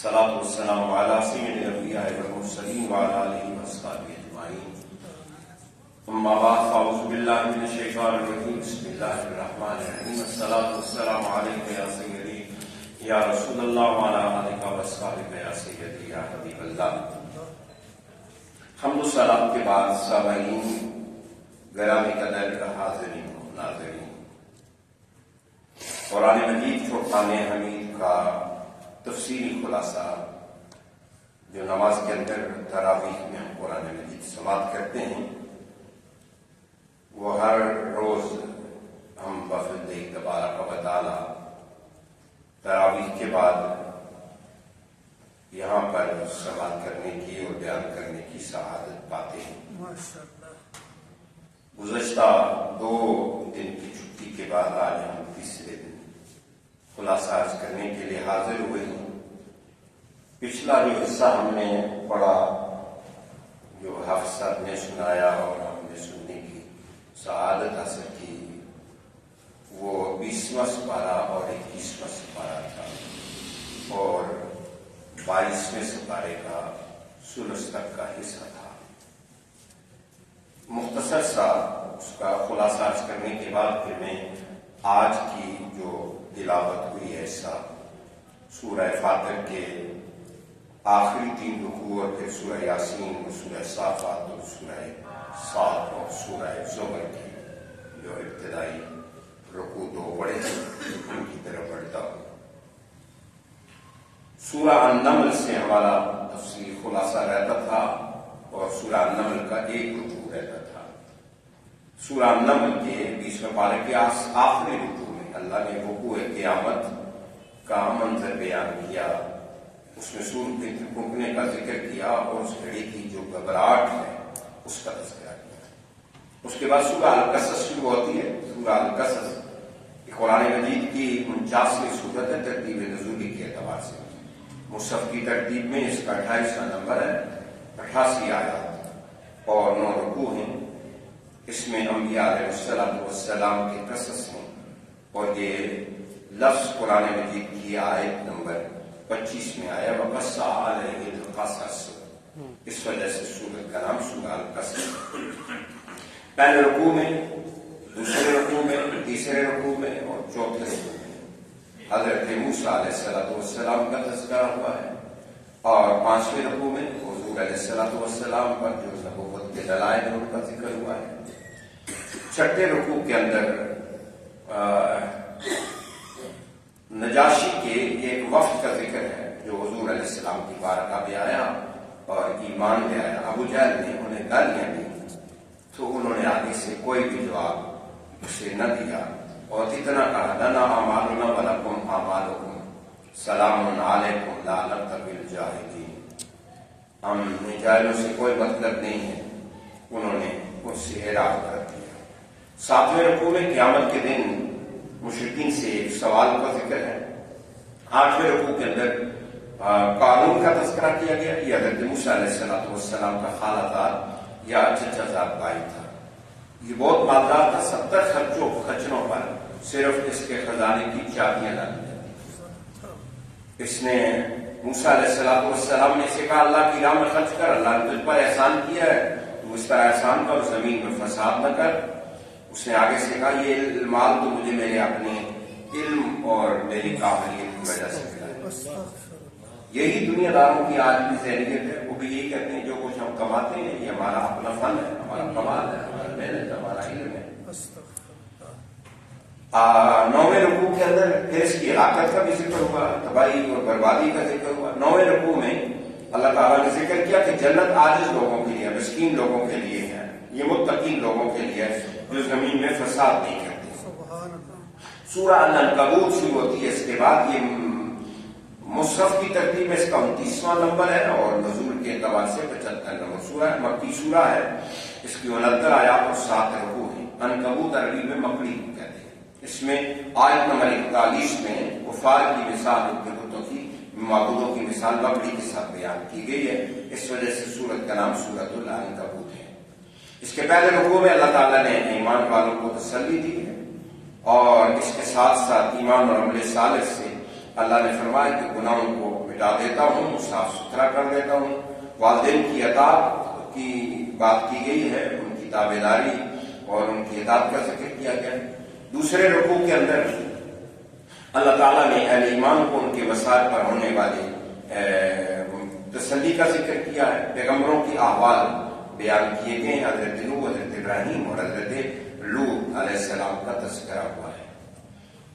الصلاة والسلام على سيد الأنبياء والمرسلين وعلى آله وأصحابه أجمعين. أما بعد فأعوذ بالله من الشيطان الرجيم. بسم الله الرحمن الرحيم. الصلاة والسلام عليك يا سيدي يا رسول الله وعلى آلك وأصحابك يا سيدي يا حبيب الله. حمد و صلاة کے بعد سامعین گرامی قدر حاضرین و ناظرین، قرآن مجید فرقان حمید کا تفصیلی خلاصہ جو نماز کے اندر تراویح میں ہم قرآن مجید سماعت کرتے ہیں، وہ ہر روز ہم بفضل تبارک و تعالی تراویح کے بعد یہاں پر سماعت کرنے کی اور بیان کرنے کی سعادت پاتے ہیں۔ گزشتہ 2 دن کی چھٹی کے بعد آج ہم تیسرے دن خلاصہ عرض کرنے کے لیے حاضر ہوئے ہیں۔ پچھلا جو حصہ ہم نے پڑھا، جو حافظ صاحب نے سنایا اور ہم نے سننے کی سعادت حاصل کی، وہ 20واں سپارہ اور 21واں سپارہ تھا، اور 22ویں سپارے کا ثلث تک کا حصہ تھا۔ مختصر سا اس کا خلاصہ عرض کرنے کے بعد پھر میں آج کی جو تلاوت ہوئی ہے حصہ سورہ فاتر کے آخری 3 رکوع اور پھر سورہ یاسین اور سورہ صافات اور سورہ صاد اور سورہ زمر کی جو ابتدائی رکوع 2 پڑے ہیں ان کی طرف بڑھتا ہوں۔ سورہ النمل سے ہمارا تفصیلی خلاصہ رہتا تھا اور سورہ النمل کا 1 رکوع رہتا تھا۔ سورہ النمل کے 20ویں پارے کے آخری رکوع میں اللہ نے وقوع قیامت کا منظر بیان کیا، اس میں سورج کے تھپکنے کا ذکر کیا اور اس گھڑی کی جو گھبراہٹ ہے اس کا تذکرہ کیا۔ اس کے بعد سورہ القصص شروع ہوتی ہے۔ سورہ القصص قرآن مجید کی 49ویں سورت ہے ترتیب نزولی کے اعتبار سے۔ مصحف کی ترتیب میں اس کا 28واں نمبر ہے، 88 آیات اور 9 رکوع ہیں۔ اس میں انبیاء علیہ السلام کے قصص ہیں، اور یہ لفظ قرآن مجید کی آیت نمبر 25 میں آیا وَقَصَّ عَلَيْهِ الْقَصَص، اس وجہ سے سورت کا نام سورہ القصص۔ پہلے رکوع میں، دوسرے رکوع میں، تیسرے رکوع میں اور چوتھے رکوع میں حضرت موسیٰ علیہ السلام کا تذکرہ ہوا ہے، اور 5ویں رکوع میں حضور علیہ السلام پر جو نبوت کے دلائل ہیں ان کا ذکر ہوا ہے۔ 6ٹھے رکوع کے اندر نجاشی کے ایک وفد کا ذکر ہے جو حضور علیہ السلام کی بارگاہ میں آیا اور ایمان لے آیا۔ ابو جہل نے انہیں گالیاں دی تو انہوں نے آگے سے کوئی بھی جواب اسے نہ دیا، اور اتنا کہا لنا اعمالنا ولکم اعمالکم سلام علیکم لا نبتغی الجاہلین، ہم جاہلوں سے کوئی مطلب نہیں ہے۔ انہوں نے اس سے اعراض کر دیا۔ 7ویں رکوع میں قیامت کے دن مشرکین سے ایک سوال کا ذکر ہے۔ 8ویں رکوع کے اندر قارون کا تذکرہ کیا گیا۔ یہ حضرت موسیٰ علیہ السلام کا خالہ زاد یا چچا زاد بھائی تھا۔ یہ بہت مالدار تھا، 70 خچروں پر صرف اس کے خزانے کی چابیاں ڈالی جاتی۔ اس نے موسیٰ علیہ السلام نے اسے کہا اللہ کی راہ میں خرچ کر، اللہ نے تجھ پر احسان کیا ہے، تو اس طرح احسان کر، زمین میں فساد نہ کر۔ اس نے آگے سے کہا یہ مال تو مجھے میرے اپنے علم اور میری قابلیت کی وجہ سے ملا ہے۔ یہی دنیا داروں کی آج کی ذہنیت ہے، وہ بھی یہی کہتے ہیں جو کچھ ہم کماتے ہیں یہ ہمارا اپنا فن ہے، ہمارا کمال ہے، ہمارا محنت ہے، ہمارا علم ہے۔ 9ویں رکوع کے اندر پھر اس کی ہلاکت کا بھی ذکر ہوا، تباہی اور بربادی کا ذکر ہوا۔ 9ویں رکوع میں اللہ تعالیٰ نے ذکر کیا کہ جنت عاجز لوگوں کے لیے، مسکین لوگوں کے لیے ہے، یہ متقین لوگوں کے لیے جو زمین میں فساد نہیں کرتے۔ سورہ العنکبوت شروع ہوتی ہے اس کے بعد۔ یہ مصحف کی ترتیب میں اس کا 29واں نمبر ہے اور نزول کے اعتبار سے 75 نمبر سورہ ہے، مکی سورہ ہے۔ اس کی 69 آیات اور 7 رکوع ہیں۔ عنکبوت عربی میں مکڑی کہتے ہیں۔ اس میں آیت نمبر 41 میں کفار کی مثال، بتوں کی معبودوں کی مثال مکڑی کے ساتھ بیان کی گئی ہے، اس وجہ سے سورت کا نام سورۃ العنکبوت ہے۔ اس کے پہلے رکوع میں اللہ تعالیٰ نے ایمان والوں کو تسلی دی ہے، اور اس کے ساتھ ساتھ ایمان اور عمل صالح سے اللہ نے فرمایا کہ گناہوں کو مٹا دیتا ہوں، صاف ستھرا کر دیتا ہوں۔ والدین کی اطاعت کی بات کی گئی ہے، ان کی تابعداری اور ان کی اطاعت کا ذکر کیا گیا۔ دوسرے رکوع کے اندر اللہ تعالیٰ نے اہل ایمان کو ان کے وسائل پر ہونے والے تسلی کا ذکر کیا ہے۔ پیغمبروں کی احوال بیان کیے گئے ہیں، حضرت نوح، حضرت ابراہیم اور حضرت لوط علیہ السلام کا تذکرہ ہوا ہے۔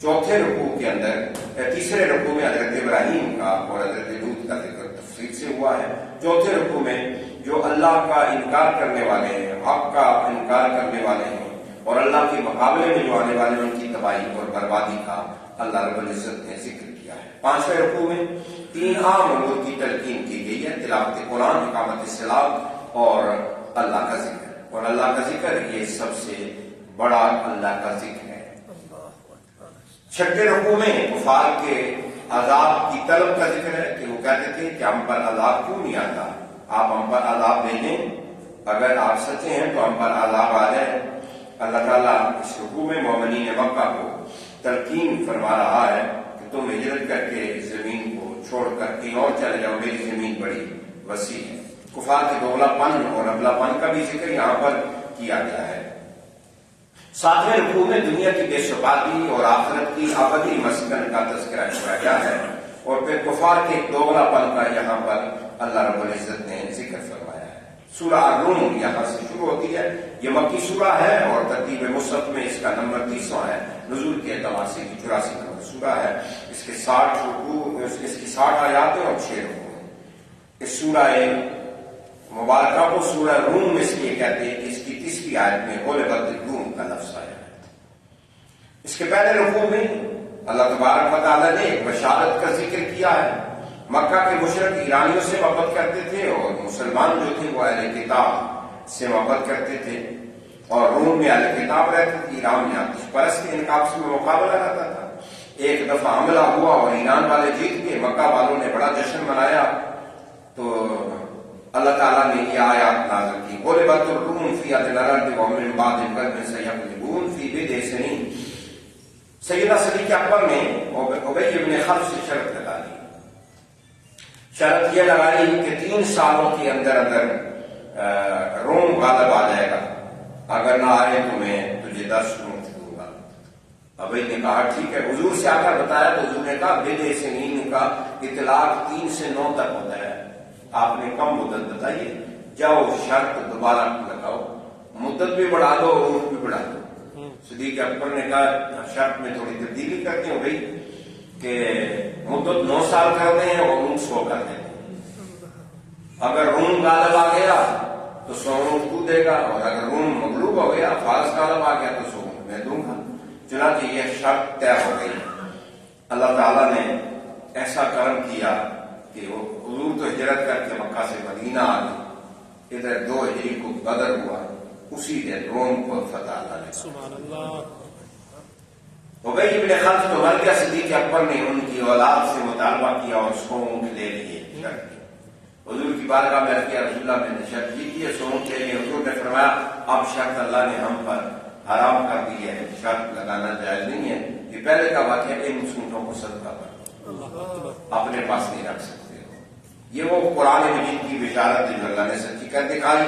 چوتھے رکوع کے اندر تیسرے رکوع میں حضرت ابراہیم کا اور حضرت لوط کا ذکر تفصیل سے ہوا ہے۔ چوتھے رکوع میں جو اللہ کا انکار کرنے والے ہیں، حق کا انکار کرنے والے ہیں اور اللہ کے مقابلے میں جو آنے والے ہیں، ان کی تباہی اور بربادی کا اللہ رب العزت نے ذکر کیا ہے۔ پانچویں رکوع میں 3 عام امور کی تلقین کی گئی ہے: تلاوت قرآن، اقامت الصلاۃ اور اللہ کا ذکر۔ اور اللہ کا ذکر یہ سب سے بڑا اللہ کا ذکر ہے۔ چھٹے رکوع میں کفار کے عذاب کی طلب کا ذکر ہے کہ وہ کہتے تھے کہ ہم پر عذاب کیوں نہیں آتا، آپ ہم پر عذاب بھیجیں، اگر آپ سچے ہیں تو ہم پر عذاب آ جائے۔ اللہ تعالیٰ اس رکوع میں مومنین مکہ کو تلقین فرما رہا ہے کہ تم ہجرت کر کے زمین کو چھوڑ کر کہیں اور چلے جاؤ، میری زمین بڑی وسیع ہے۔ کفار کے دوغلا پن اور ابلا پن کا بھی ذکر یہاں پر کیا گیا ہے۔ ساتویں رکوع میں دنیا کی بے ثباتی اور آخرت کی ابدی مسکن کا تذکرہ کیا گیا ہے، اور پھر کفار کے دوغلا پن کا یہاں پر اللہ رب العزت نے ذکر فرمایا ہے۔ سورہ الروم یہاں سے شروع ہوتی ہے، یہ مکی سورہ ہے اور ترتیب مصحف میں اس کا نمبر 30واں ہے۔ نزول کے اعتبار سے 84 نمبر سورہ ہے۔ اس کے 60 آیات اور 6 رکوع ہیں۔ اس سورہ مبارکہ کو سورہ روم اس لیے کہتے ہیں کہ اس کی 30ویں آیت میں غلبت الروم کا لفظ آیا ہے۔ اس کے پہلے رکوع میں اللہ تبارک و تعالیٰ نے ایک بشارت کا ذکر کیا ہے۔ مکہ کے مشرک ایرانیوں سے محبت کرتے تھے اور مسلمان جو تھے وہ اہل کتاب سے محبت کرتے تھے، اور روم میں اہل کتاب رہتے تھے، ایران میں آتش پرست کے انقلاب میں مقابلہ رہتا تھا۔ ایک دفعہ حملہ ہوا اور ایران والے جیت کے، مکہ والوں نے بڑا جشن منایا، تو اللہ تعالیٰ نے یہ آیات نازل کی: غلبت الروم فی ادنی الارض ومن بعد غلبہم سیغلبون فی بضع سنین۔ سیدنا صدیق اکبر نے ابی بن خلف سے شرط لگا لی، شرط یہ لگائی کہ 3 سالوں کے اندر روم غالب آ جائے گا، اگر نہ آئے تو میں تجھے 10 اونٹ دوں گا۔ ابی نے کہا ٹھیک ہے۔ حضور سے آ کر بتایا تو حضور نے کہا بضع سنین کا اطلاق 3 سے 9 تک ہوتا ہے، آپ نے کم مدت بتائیے، جاؤ شرط دوبارہ لگاؤ، مدت بھی بڑھا دو، اونٹ بھی بڑھا دو۔ صدیق اکبر نے کہا شرط میں تھوڑی تبدیلی کرتے ہو بھائی، کہ مدت 9 سال کر دیں اور اونٹ 100 کر دیں۔ اگر روم غالب آ گیا تو 100 اونٹ تو دے گا، اور اگر روم مغلوب ہو گیا، فارس غالب آ گیا تو 100 اونٹ میں دوں گا۔ چنانچہ یہ شرط طے ہو گئی۔ اللہ تعالیٰ نے ایسا کرم کیا کہ وہ حضور تو ہجرت کر کے مکہ سے مدینہ آ گئے، ادھر 2 ہجری کو بدر ہوا، اسی دن روم کو فتح اللہ نے۔ سبحان اللہ۔ ابی بن خلف تو مر گیا، صدیق اکبر نے ان کی اولاد سے مطالبہ کیا اور 100 اونٹ لے لیے۔ حضور کی بارگاہ میں عرض کیا، رسول اللہ نے شرط کی کہ 100 اونٹ لے لیے۔ حضور نے فرمایا اب شرط اللہ نے ہم پر حرام کر دی ہے، شرط لگانا جائز نہیں ہے۔ یہ پہلے کا واقعہ، ان اونٹوں کو صدقہ پر اپنے پاس نہیں رکھ سکتے۔ یہ وہ قرآن مجید کی بشارت جو اللہ نے سچی کر دکھائی۔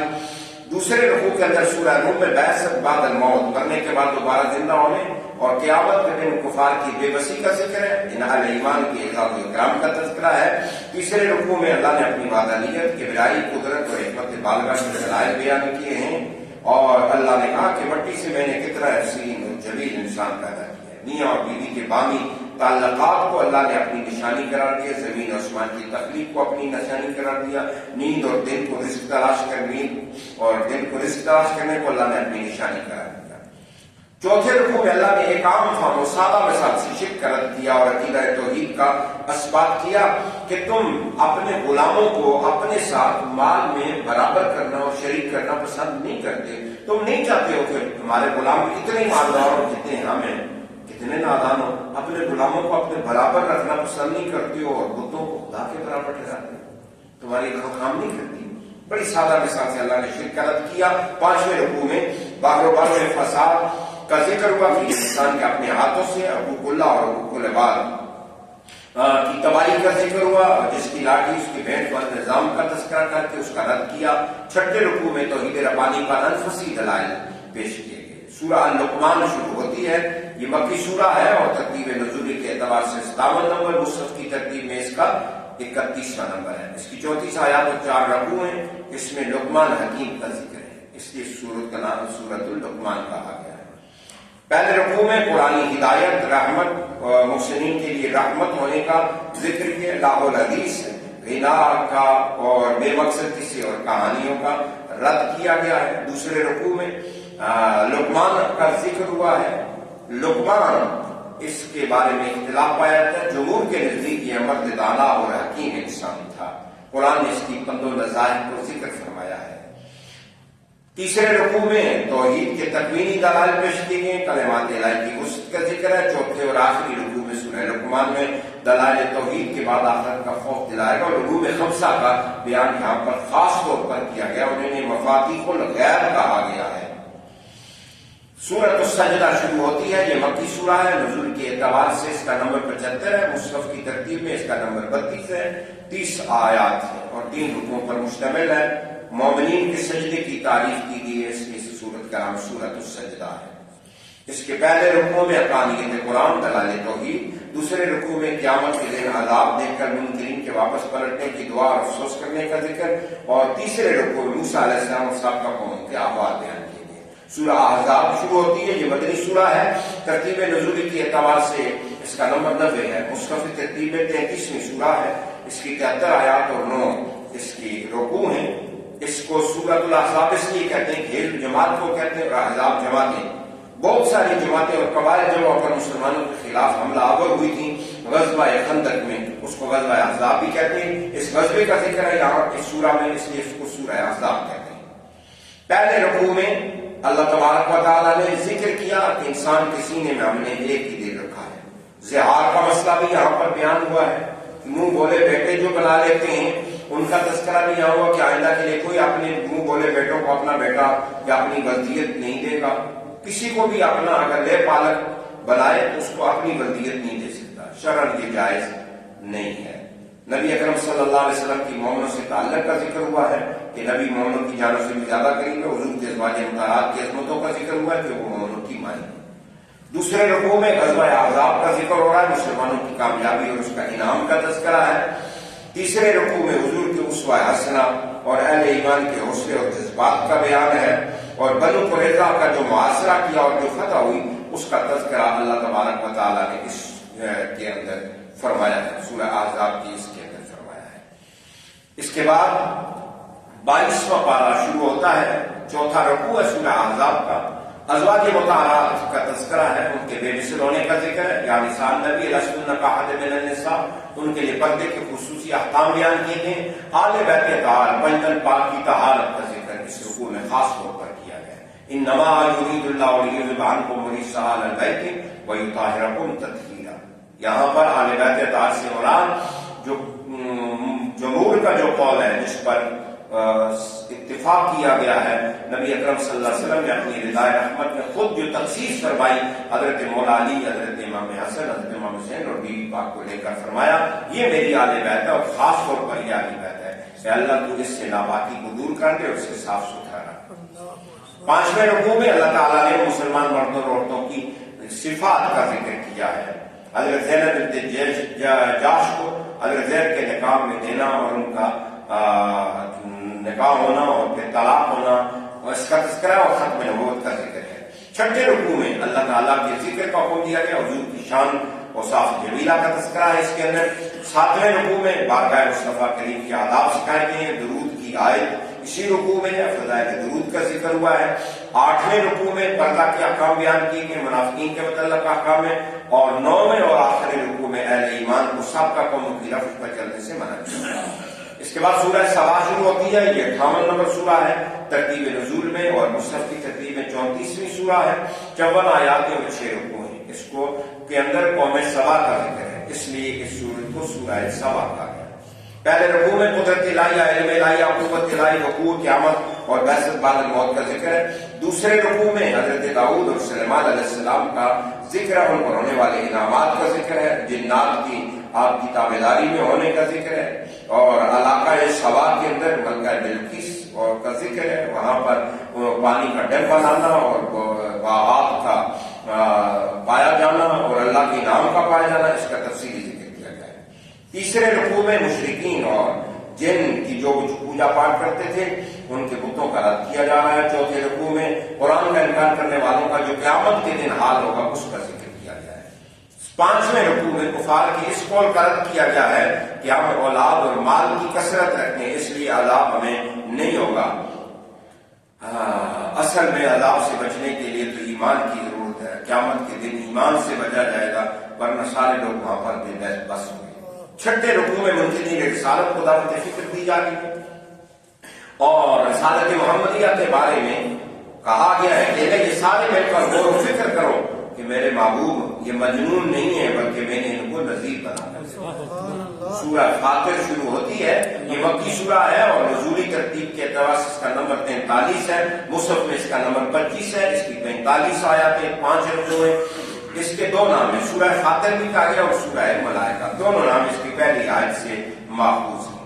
دوسرے رکوع کے اندر سورہ روم میں بعثت بعد الموت، مرنے کے بعد دوبارہ زندہ ہونے اور قیامت کے دن کفار کی بے بسی کا ذکر ہے، ان اہل ایمان کے اعزاز و اکرام کا تذکرہ ہے۔ تیسرے رکوع میں اللہ نے اپنی وحدانیت، کبریائی، قدرت اور حکمت بالغہ کے دلائل بیان کیے ہیں، اور اللہ نے کہا کہ مٹی سے میں نے کتنا حسین اور جلیل انسان پیدا کیا ہے۔ میاں اور بیوی کے بامی تعلقات کو اللہ نے اپنی نشانی قرار دیا، زمین اور آسمان کی تخلیق کو اپنی نشانی قرار دیا، نیند اور دن کو رزق تلاش کر نیند اور دن کو رزق تلاش کرنے کو اللہ نے اپنی نشانی قرار دیا۔ چوتھے رکوع میں اللہ نے ایک عام فہم و سادہ مثال سے شرک کا رد کیا اور عقیدہ توحید کا اثبات کیا کہ تم اپنے غلاموں کو اپنے ساتھ مال میں برابر کرنا اور شریک کرنا پسند نہیں کرتے۔ تم نہیں چاہتے ہو کہ تمہارے غلام اتنے مالدار ہو جتنے ہم ہیں، اتنے نادان ہو، اپنے غلاموں کو اپنے برابر رکھنا پسند نہیں کرتے ہو اور بتوں کو خدا کے برابر ٹھہراتے ہو، تمہاری کام نہیں کرتی۔ بڑی سادہ مثال سے اللہ نے شرک کا رد کیا۔ پانچویں رکوع میں باغ و بار میں فساد کا ذکر ہوا کہ انسان کے اپنے ہاتھوں سے حقوق اللہ اور حقوق العباد کی تباہی کا ذکر ہوا اور جس کی لاٹھی اس کی بھینٹ پر نظام کا تذکرہ کر کے اس کا رد کیا. چھٹے رکوع میں توحید ربانی پر انفسی دلائل پیش کیے گئے. سورہ لقمان شروع ہوتی ہے. یہ مکی سورہ ہے اور ترتیب نزولی کے اعتبار سے 57 نمبر، مصحف کی ترتیب میں اس کا 31واں نمبر ہے. اس کی 34 آیات اور 4 رکوع ہیں. اس میں لقمان حکیم کا ذکر ہے، اس لیے سورت کا نام سورۃ اللقمان کہا گیا ہے. پہلے رکوع میں قرآنی ہدایت، رحمت اور محسنین کے لیے رحمت ہونے کا ذکر کیا. لاہ الحدیث، غنا کا اور بے مقصد قصے اور کہانیوں کا رد کیا گیا ہے. دوسرے رکوع میں لقمان کا ذکر ہوا ہے. لقمان اس کے بارے میں اختلاف پایا جاتا ہے. جمہور کے نزدیک یہ مرد دانا اور حکیم انسان تھا. قرآن نے اس کی پند و نظائر کو ذکر فرمایا ہے. تیسرے رکوع میں توحید کے تکوینی دلائل پیش کیے گئے. کلمات الہی کی وسعت کا ذکر ہے. چوتھے اور آخری رکوع میں سورہ لقمان میں دلائل توحید کے بعد آخرت کا خوف دلائے گا اور علوم خمسہ کا بیان یہاں پر خاص طور پر کیا گیا. انہیں مفاتیح الغیب کہا گیا ہے. سورۃ السجدہ شروع ہوتی ہے. یہ مکی سورہ ہے. نزول کے اعتبار سے اس کا نمبر 75 ہے. مصحف کی ترتیب میں اس کا نمبر 32 ہے. 30 آیات ہے اور 3 رکوعوں پر مشتمل ہے. مومنین کے سجدے کی تعریف کی گئی ہے، اس لیے اس سورت کا نام سورۃ السجدہ ہے. اس کے پہلے رکوع میں حقانیت قرآن، دلائل توحید. دوسرے رکوع میں قیامت کے دن عذاب دیکھ کر منکرین کے واپس پلٹنے کی دعا اور افسوس کرنے کا ذکر. اور تیسرے رکوع میں موسیٰ علیہ السلام اور سابقہ قوم کے احوال بیان کیے گئے. سورہ احزاب شروع ہوتی ہے. یہ مدنی سورہ ہے. ترتیب نزولی کے اعتبار سے اس کا نمبر 90 ہے. مصحف ترتیب میں 33ویں سورہ ہے. اس کی 73 آیات اور 9 اس کی رکوع ہیں. اس کو سورۃ الاحزاب اس لیے کہتے ہیں کہ حزب جماعت کو کہتے ہیں اور احزاب جماعتیں. بہت ساری جماعتیں اور قبائل جمع ہو کر مسلمانوں کے خلاف حملہ آور ہوئی تھیں غزوہ خندق میں. اس کو غزوہ احزاب بھی کہتے ہیں. اس غزوے کا ذکر ہے یہاں اس سورہ میں، اس لیے اس کو سورہ احزاب کہتے ہیں. پہلے رکوع میں اللہ تبارک و تعالیٰ نے ذکر کیا کہ انسان کے سینے میں ہم نے ایک ہی دل رکھا ہے. زہار کا مسئلہ بھی یہاں پر بیان ہوا ہے. منہ بولے بیٹے جو بنا لیتے ہیں ان کا تذکرہ بھی یہاں ہوا کہ آئندہ کے لیے کوئی اپنے منہ بولے بیٹوں کو اپنا بیٹا یا اپنی ولدیت نہیں دے گا. کسی کو بھی اپنا اگر لے پالک بنائے تو اس کو اپنی ولدیت نہیں دے سکتا. شرعاً یہ جائز نہیں ہے. نبی اکرم صلی اللہ علیہ وسلم کی مومنوں سے تعلق کا ذکر ہوا ہے کہ نبی مومنوں کی جانوں سے بھی زیادہ قریب ہے. حضور کے ازواج مطہرات کی عظمتوں کا ذکر ہوا ہے کہ وہ مومنوں کی مائیں ہیں. دوسرے رکوع میں غزوہ احزاب کا ذکر ہو رہا ہے. مسلمانوں کی کامیابی اور اس کا انعام کا تذکرہ ہے. تیسرے رکوع میں حضور کے اسوہ حسنہ اور اہل ایمان کے حوصلے اور جذبات کا بیان ہے اور بنو قریظہ کا جو محاصرہ کیا اور جو فتح ہوئی اس کا تذکرہ اللہ تبارک و تعالیٰ نے اس کے اندر فرمایا ہے. سورہ احزاب کی اس کے اندر فرمایا ہے. اس کے بعد 22واں پارہ شروع ہوتا ہے. چوتھا رکوع ہے سورہ احزاب کا. ازواج مطہرات کا تذکرہ ہے. ان کے بے مثل ہونے کا ذکر ہے. یا نساء النبی لستن کاحد من النساء. ان کے لیے پردے کے خصوصی احکام بیان کیے گئے. آل بیت طاہر پنجتن پاک کی طہارت کا ذکر اس رکوع میں خاص طور پر کیا گیا ہے. انما یرید اللہ لیذهب عنکم الرجس اہل البیت ویطہرکم تطہیرا. یہاں پر آل بیت طاہر سے مراد جو جمہور کا جو قول ہے جس پر اتفاق کیا گیا ہے، نبی اکرم صلی اللہ علیہ وسلم نے اپنی ردائے رحمت میں خود جو تخصیص فرمائی حضرت مولا علی، حضرت امام حسن، حضرت امام حسین اور بیوی پاک کو لے کر فرمایا یہ میری آل بیت ہے اور خاص طور پر یہ آل بیت ہے کہ اللہ تو اس سے ناپاکی کو دور کر دے اور اسے صاف ستھرا رکھ. 5ویں رکوع میں اللہ تعالیٰ نے مسلمان مردوں اور عورتوں کی صفات کا ذکر کیا ہے. حضرت زینب بنت جاش کو حضرت زید کے نکاح میں دینا اور ان کا نکاح ہونا اور پھر طلاق ہونا اور اس کا تذکرہ اور ختم نبوت کا ذکر ہے. 6ٹھے رکوع میں اللہ تعالیٰ کے ذکر کا حکم دیا گیا. حضور کی شان اور صاف جمیلہ کا تذکرہ ہے اس کے اندر. 7ویں رکوع میں بارگاہ مصطفیٰ کریم کے آداب سکھائے گئے ہیں. درود کی آیت اسی رکوع میں ہے. فضائل درود کا ذکر ہوا ہے. 8ویں رکوع میں پردہ کے احکام بیان کیے گئے، منافقین کے متعلق احکام ہے. اور 9ویں اور آخری رکوع میں اہل ایمان کو سابقہ قوموں کی رفت پر چلنے سے منع کیا. اس کے بعد سورہ سبا شروع ہوتی ہے. یہ 58 نمبر سورہ ہے ترتیب نزول میں اور مصحف کی ترتیب میں 34ویں سورہ ہے. 54 آیات اور 6 رکوع ہیں. اس کو کے اندر قوم سبا کا ذکر ہے، اس لیے اس سورت کو سورہ سبا کہا گیا. پہلے رکوع میں قدرت الہیہ، علم الہیہ، قوت الہی، وقوع قیامت اور بعثت بعد الموت کا ذکر ہے. دوسرے رکوع میں حضرت داؤد اور سلیمان علیہ السلام کا ذکر ہے. ان پر ہونے والے انعامات کا ذکر ہے. جنات کی آپ کی تابعداری میں ہونے کا ذکر ہے، اور علاقہ سبا کے اندر ملکہ بلقیس اور کا ذکر ہے، وہاں پر پانی کا ڈیم بنانا اور باغات کا پایا جانا اور اللہ کے نام کا پایا جانا، اس کا تفصیلی ذکر کیا گیا ہے۔ تیسرے رکوع میں مشرکین اور جن کی جو کچھ پوجا پاٹ کرتے تھے ان کے بتوں کا رد کیا جا رہا ہے۔ چوتھے رکوع میں قرآن کا انکار کرنے والوں کا جو قیامت کے دن حال ہوگا اس کا ذکر کیا گیا ہے۔ پانچویں رکوع میں کفار کی اس قول کا رد کیا گیا ہے کہ ہم اولاد اور مال کی کثرت رکھیں اس لیے عذاب ہمیں نہیں ہوگا۔ اصل میں عذاب سے بچنے کے لیے تو ایمان کی ضرورت ہے، قیامت کے دن ایمان سے بچا جائے گا، ورنہ سارے لوگ وہاں پر بے بس ہوں گے۔ چھٹے رکوع میں منکرین رسالت کو دعوت فکر دی جا رہی ہے، اور رسالت محمدیہ کے بارے میں کہا گیا ہے کہ یہ سارے مل کر غور و فکر کرو کہ میرے محبوب یہ مجنون نہیں ہے بلکہ میں نے ان کو نذیر بنا کر۔ سورہ فاطر شروع ہوتی ہے، یہ مکی سورہ ہے اور نزولی ترتیب کے اعتبار سے اس کا نمبر 43 ہے، مصحف میں اس کا نمبر 25 ہے، اس کی 45 آیاتیں، 5 رکوع ہیں۔ اس کے دو نام ہیں، سورہ فاطر بھی کہا گیا اور سورہ ملائکہ، دونوں نام اس کی پہلی آیت سے ماخوذ ہیں۔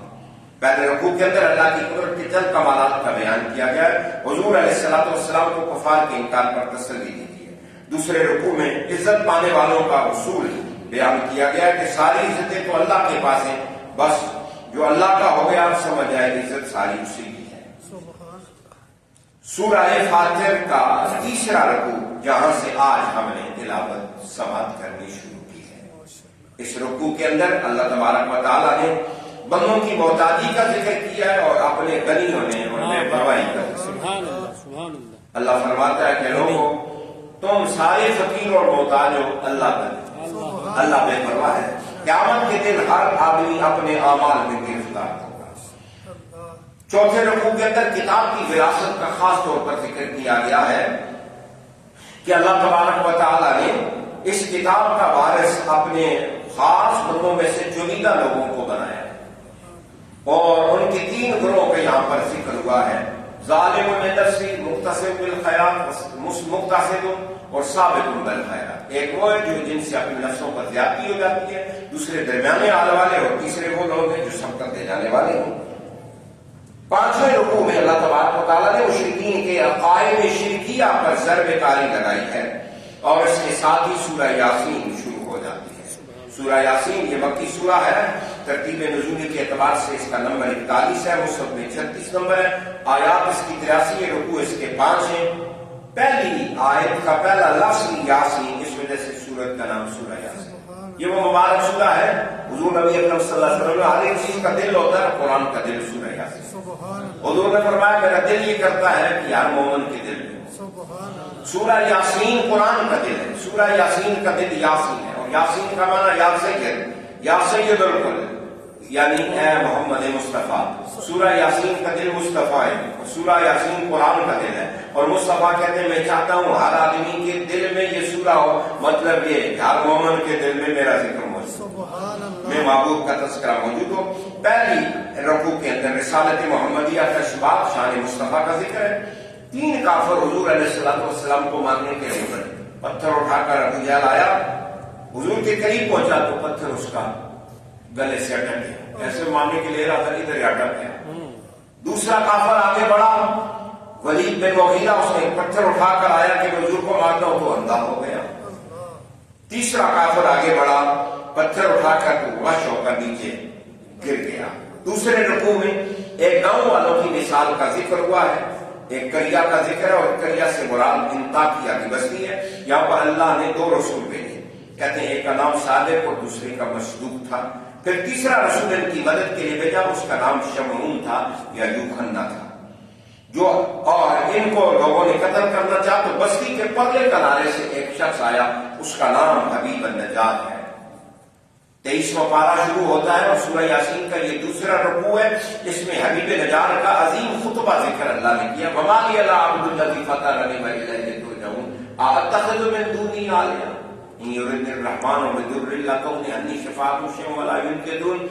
پہلے رکوع کے اندر اللہ کی قدرت کے چند کمالات کا بیان کیا گیا ہے، حضور علیہ السلام کو کفار کے انکار پر تسلی دی گئی ہے۔ دوسرے رکوع میں عزت پانے والوں کا اصول بیان کیا گیا کہ ساری عزتیں تو اللہ کے پاس ہیں، بس جو اللہ کا ہو گیا آپ سمجھ جائے عزت ساری اسی کی ہے۔ سورہ فاطر کا تیسرا رکوع جہاں سے آج ہم نے تلاوت سماعت کرنی شروع کی ہے، اس رکوع کے اندر اللہ تبارک و تعالیٰ نے بندوں کی محتاجی کا ذکر کیا ہے اور اپنے غنی ہونے اور بے پرواہی کا ذکر۔ اللہ فرماتا ہے کہ لوگوں تم سارے فقیر اور محتاج ہو، اللہ بے پرواہ ہے، قیامت کے دن ہر آدمی اپنے اعمال میں گرفتار ہوگا۔ چوتھے رکوع کے اندر کتاب کی وراثت کا خاص طور پر ذکر کیا گیا ہے کہ اللہ تبارک و تعالیٰ نے اس کتاب کا وارث اپنے خاص بندوں میں سے چنیدہ لوگوں کو بنایا ہے، اور ان کے 3 گروہوں کا یہاں پر ذکر ہوا ہے، ظالم لنفسہ، مقتصد بالخیرات، مقتصد اور سابق بالخیرات۔ ایک وہ ہے جو جن سے اپنی نفسوں پر زیادتی ہو جاتی ہے، دوسرے درمیانے آنے والے، اور تیسرے وہ لوگ ہیں جو سبقت دے جانے والے ہیں۔ پانچویں رکوع میں اللہ تبارک و تعالیٰ نے مشرکین کے عقائد شرکیہ پر ضرب کاری لگائی ہے، اور اس کے ساتھ ہی سورہ یاسین شروع ہو جاتی ہے۔ سورہ یاسین یہ مکی سورہ ہے، ترتیب نزولی کے اعتبار سے اس کا نمبر 41 ہے، مصحف میں 36 نمبر ہے، آیات اس کی 83 ہے، رکوع اس کے 5 ہیں۔ پہلی آیت کا پہلا لفظ یاسین، اس وجہ سے سورت کا نام سورہ یاسین۔ یہ وہ مبارک سورہ ہے، حضور نبی اکرم صلی اللہ علیہ وسلم ہر ایک چیز کا دل ہوتا ہے، قرآن کا دل سورہ یاسین۔ حضور نے فرمایا میرا دل یہ کرتا ہے کہ ہر مومن کے دل میں سورہ یاسین قرآن کا دل ہے، سورہ یاسین کا دل یاسین ہے، اور یاسین کا معنی یا سید الکل، یعنی اے محمد مصطفیٰ۔ سورہ یاسین کا دل مصطفیٰ ہے، سورہ یاسین قرآن کا دل ہے، اور مصطفیٰ کہتے ہیں میں چاہتا ہوں ہر آدمی کے دل میں یہ سورہ ہو، مطلب یہ ہر مومن کے دل میں میرا ذکر موجود ہو، میں محبوب کا تذکرہ موجود ہو۔ پہلی رکوع کے اندر رسالت محمدیہ کا شباب شان مصطفیٰ کا ذکر ہے۔ 3 کافر حضور علیہ السلام کو مارنے کے لیے بڑھے، پتھر اٹھا کر ابو جہل آیا، حضور کے قریب پہنچا تو پتھر اس کا گلے سے اٹک گیا، ایسے مارنے کے لیے رہا تھا، ادھر ہی اٹک گیا۔ دوسرا کافر آگے بڑھا، ولید بن مغیرہ، اس نے پتھر اٹھا کر آیا کہ حضور کو مارتا ہوں تو اندھا ہو گیا۔ تیسرا کافر آگے بڑھا، پتھر اٹھا کر وش ہو کر نیچے گر گیا۔ دوسرے رکوع میں ایک گاؤں والوں کی مثال کا ذکر ہوا ہے، ایک کریا کا ذکر ہے، اور کریا سے مراد انطاکیہ کی بستی ہے۔ یہاں پر اللہ نے 2 رسول بھیجے، کہتے ہیں ایک کا نام صادق اور دوسرے کا مصدوق تھا۔ پھر تیسرا رسول ان کی مدد کے لیے بھیجا، اس کا نام شمعون تھا یا یوحنا تھا، جو اور ان کو لوگوں نے قتل کرنا چاہا تو بستی کے پرلے کنارے سے ایک شخص آیا، اس کا نام حبیب النجار ہے۔ 23واں پارہ شروع ہوتا ہے، اور سورہ یاسین کا یہ دوسرا رکوع ہے، اس میں حبیب نجار کا عظیم خطبہ ذکر اللہ نے کیا۔ وما لی لا اعبد الذی فطرنی والیہ ترجعون اتخذ من دونہ آلہۃ ان یردنی الرحمن بضر لا تغنی عنی شفاعتہم شیئا ولا ینقذون۔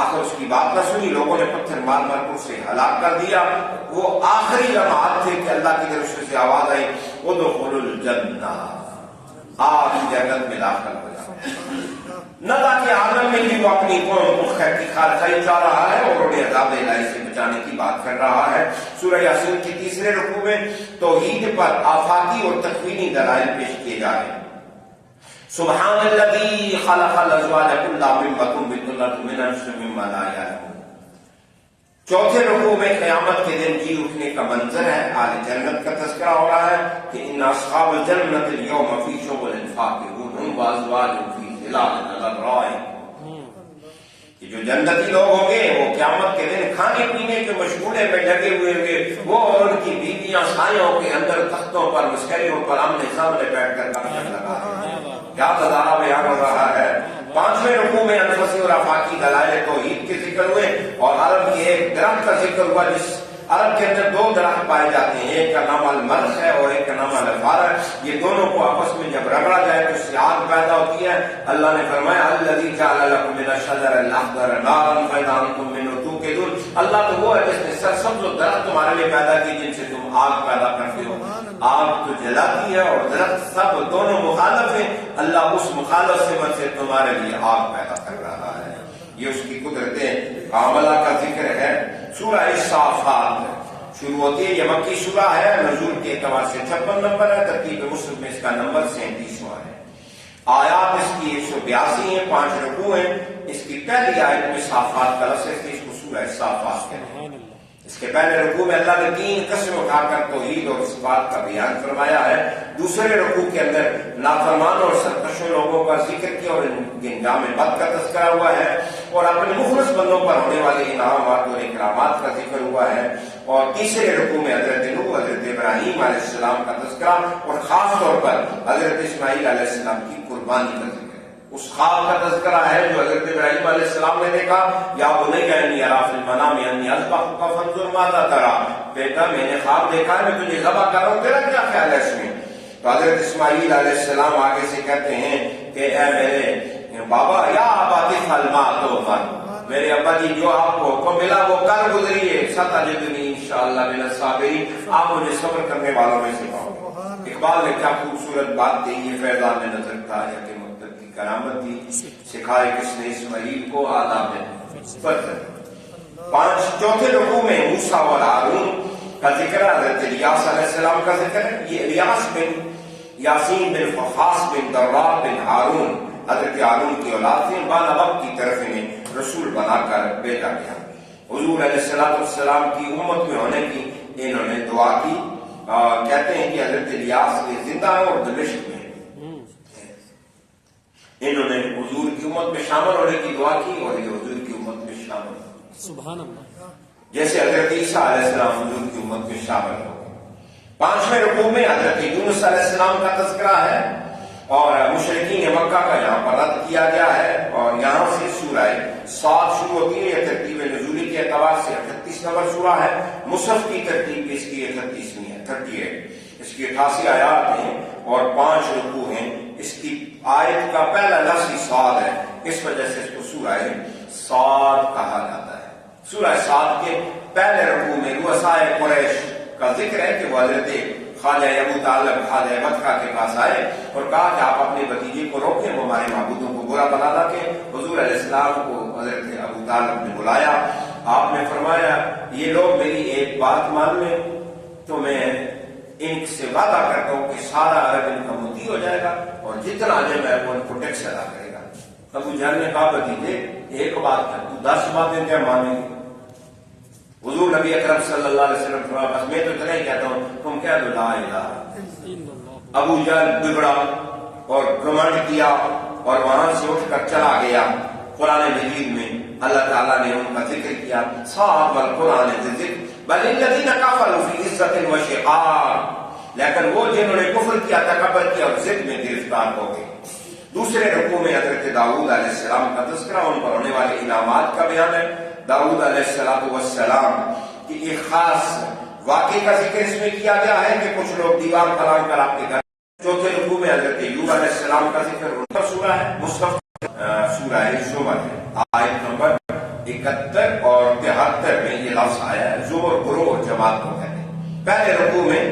آخر اس کی بات نہ سنی، لوگوں نے پتھر مار مار کر اسے ہلاک کر دیا۔ وہ آخری لمحات تھے کہ اللہ کی طرف سے آواز آئی ادخلوا الجنہ، آپ جنت میں داخل ہو جائیں۔ نہ تاکہ عالم میں بھی وہ اپنی قوم کو خیر کی خواہی چاہ رہا ہے اور انہیں عذاب الہی سے بچانے کی بات کر رہا ہے۔ سورہ یاسین کی تیسرے رکوع میں توحید پر آفاقی اور تکوینی دلائل پیش کیے جا رہے ہیں۔ سبحان الذی خلق الازواج کلھا مما تنبت الارض من النفس مما لا یعلمون۔ چوتھے رکوع میں قیامت کے دن جی اٹھنے کا منظر ہے، اہل جنت کا تذکرہ ہو رہا ہے کہ ان اصحاب الجنت اليوم فی شغل فاکہون هم وازواجهم فی ظلال علی الارائک۔ کہ جو جنتی لوگ ہوں گے وہ قیامت کے دن کھانے پینے کے مشغولے میں لگے ہوئے ہوں گے، وہ اور ان کی بیویاں سایوں کے اندر تختوں پر مسکریوں پر آمنے سامنے بیٹھ کر گپ لگا رہے ہیں۔ کیا نظارہ بیان ہو رہا ہے۔ پانچویں رکوع میں انفسی اور آفاقی دلائل توحید کے ذکر ہوئے اور عرب کی ایک درخت کا ذکر ہوا جس عرب کے اندر دو درخت پائے جاتے ہیں، ایک کا نام المرخ ہے اور ایک کا نام الفار ہے۔ یہ دونوں کو آپس میں جب رگڑا جائے تو اس سے آگ پیدا ہوتی ہے۔ اللہ نے فرمایا الذی جعل لکم من الشجر الاخضر نارا فاذا انتم منہ توقدون۔ اللہ تو وہ ہے جس نے سرسبز و درخت تمہارے لیے پیدا کی جن سے تم آگ پیدا کرتے ہو۔ آگ تو جلاتی ہے اور درخت سب دونوں مخالف ہیں، اللہ اس مخالف صفت سے تمہارے لیے آگ پیدا کر رہا ہے۔ یہ اس کی قدرت کاملہ کا ذکر ہے۔ سورہ الصافات شروع ہوتی ہے، یہ مکی سورہ ہے، نزول کے اعتبار سے 56 نمبر ہے، ترتیب مصحف میں اس کا نمبر 37واں ہے۔ آیات اس کی 182 ہیں، 5 رکوع ہیں۔ اس کی پہلی آیت میں صافات کا لفظ ہے، اس کو سورہ صافات کہتے ہیں۔ اس کے پہلے رکوع میں اللہ نے 3 قسم اٹھا کر توحید اور صفات کا بیان فرمایا ہے۔ دوسرے رکوع کے اندر نافرمان اور سرکشوں لوگوں کا ذکر کیا اور ان کے انجام بد کا تذکرہ ہوا ہے، اور اپنے مخلص بندوں پر ہونے والے انعامات اور اکرامات کا ذکر ہوا ہے۔ اور تیسرے رکوع میں حضرت نوح، حضرت ابراہیم علیہ السلام کا تذکرہ اور خاص طور پر حضرت اسماعیل علیہ السلام کی قربانی کا ذکر ہے۔ اس خواب کا تذکرہ ہے جو حضرت ابراہیم علیہ السلام نے دیکھا، یا بنی انی اری فی المنام انی اذبحک فانظر ماذا تری، بیٹا میں نے خواب دیکھا ہے میں تجھے ذبح کر رہا ہوں، تیرا کیا خیال ہے اس میں؟ تو حضرت اسماعیل علیہ السلام آگے سے کہتے ہیں کہ اے میرے بابا، یا ابا افعل ما تؤمر، میرے ابا جی جو آپ کو حکم ملا وہ کر گزریے، ستجدنی انشاءاللہ من الصابرین، آپ مجھے صبر کرنے والوں میں سے پاؤ گے۔ اقبال نے کیا خوبصورت بات کہی ہے، فیضان میں نظر تھا یا کہ مقتد کی کرامت تھی، سکھائے کس نے اسماعیل کو آداب فرض۔ چوتھے رکوع میں موسیٰ اور ہارون کا ذکر ہے، حضرت الیاس علیہ السلام کا ذکر ہے۔ یہ الیاس بن یاسین بن فخاس بن دراب بن ہارون حضرت ہارون کی اولاد تھے، بالابق کی طرف انہیں رسول بنا کر بھیجا گیا۔ حضور علیہ السلام کی امت میں ہونے کی انہوں نے دعا کی، کہتے ہیں کہ حضرت الیاس یہ زندہ ہے اور دمشق میں انہوں نے حضور کی امت میں شامل ہونے کی دعا کی اور یہ حضور کی امت میں شامل ہو، سبحان اللہ، جیسے حضرت عیسیٰ علیہ السلام حضور کی امت میں شامل ہو۔ پانچویں رکوع میں حضرت یونس علیہ السلام کا تذکرہ ہے اور مشرکین مکہ کا یہاں پر رد کیا گیا ہے، اور یہاں سے سورہ صاد شروع ہوتی ہے۔ یہ ترتیب نزولی کے اعتبار سے 38 نمبر سورہ ہے، مصحف کی ترتیب اس کی 38ویں ہے، 38، اس کی 88 آیات ہیں اور 5 رکوع ہیں۔ اس کی آیت کا پہلا لفظ ہی صاد ہے، اس وجہ سے اس کو سورہ صاد کہا جاتا ہے۔ سورہ صاد کے پہلے رکوع میں رؤساء قریش کا ذکر ہے کہ وہ حضرت خواجہ ابو طالب خواجہ مکہ کے پاس آئے اور کہا کہ آپ اپنے بھتیجے کو روکیں، وہ ہمارے معبودوں کو برا بنا رکھے۔ حضور علیہ السلام کو حضرت ابو طالب نے بلایا، آپ نے فرمایا یہ لوگ میری ایک بات مان لیں تو میں ان سے وعدہ کرتا ہوں کہ سارا عرب ان کا مطیع ہو جائے گا اور جتنا عجم ہے وہ ان کو ٹیکس ادا کرے گا۔ ابو جہل نے کہا بھتیجے ایک بات ہے، تو 10 باتیں کیا مانیں گے؟ حضور نبی اکرم صلی اللہ علیہ وسلم فرمایا بس میں تو اتنا ہی کہتا ہوں، تم کہہ دو لا الہ۔ ابو جہل بگڑا اور گھمنڈ کیا اور وہاں سے اٹھ کر چلا گیا۔ قرآن مجید میں اللہ تعالیٰ نے ان کا ذکر کیا، صاحب القرآن ذکر بل الذین کفروا فی عزت و شقاق، لیکن وہ جنہوں نے کفر کیا، تکبر کیا اور ضد میں گرفتار ہو گئے۔ دوسرے رکوع میں حضرت داؤد علیہ السلام کا تذکرہ، ان پر ہونے والے انعامات کا بیان ہے۔ داؤد علیہ السلام کی ایک خاص واقعے کا ذکر اس میں کیا گیا ہے کہ کچھ لوگ دیوار پھلانگ کر آپ کے گھر۔ چوتھے رکوع میں حضرت ایوب علیہ السلام کا ذکر، ان پر سورہ ہے، مصحف سورہ زمر ہے، آیت نمبر 71 اور 73 میں یہ لفظ آیا ہے، زمر گروہ جماعت کو کہتے ہیں۔ پہلے رکوع میں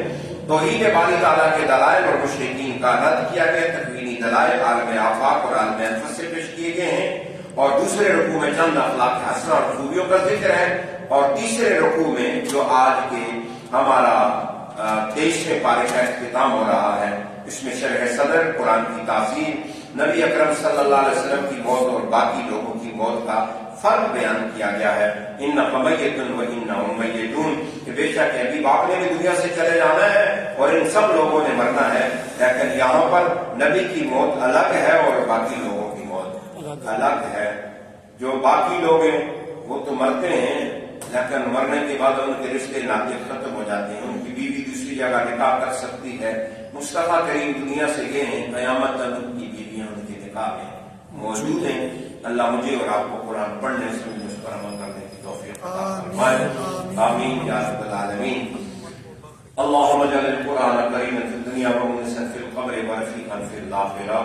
توحید باری تعالیٰ کے دلائل اور مشرکین کا رد کیا گیا، تکوینی دلائل عالم آفاق اور عالم انفس سے پیش کیے گئے ہیں، اور دوسرے رکوع میں چند اخلاق حسنہ اور خوبیوں کا ذکر ہے، اور تیسرے رکوع میں جو آج کے ہمارا 23ویں پارے کا اختتام ہو رہا ہے، اس میں شرح صدر، قرآن کی تاثیر، نبی اکرم صلی اللہ علیہ وسلم کی موت اور باقی لوگوں کی موت کا فرق بیان کیا گیا ہے۔ انک میت و انہم میتون، کہ بے شک ابھی آپ نے بھی دنیا سے چلے جانا ہے اور ان سب لوگوں نے مرنا ہے، لیکن یہاں پر نبی کی موت الگ ہے اور باقی لوگوں کی موت الگ ہے۔ جو باقی لوگ ہیں وہ تو مرتے ہیں، لیکن مرنے کے بعد ان کے رشتے ناطے ختم ہو جاتے ہیں، ان کی بیوی دوسری جگہ نکاح کر سکتی ہے۔ مصطفیٰ کریم دنیا سے گئے ہیں، قیامت تک ان کی بیویاں ان کے نکاح میں موجود ہیں۔ اللہ مجھے اور آپ کو قرآن پڑھنے سمجھنے اس پر عمل کرنے کی توفیق عطا فرمائے، آمین یا رب العالمین۔ اللهم اجعل القرآن قرينا في الدنيا ومونسا في القبر ورفيقا في الآخرة۔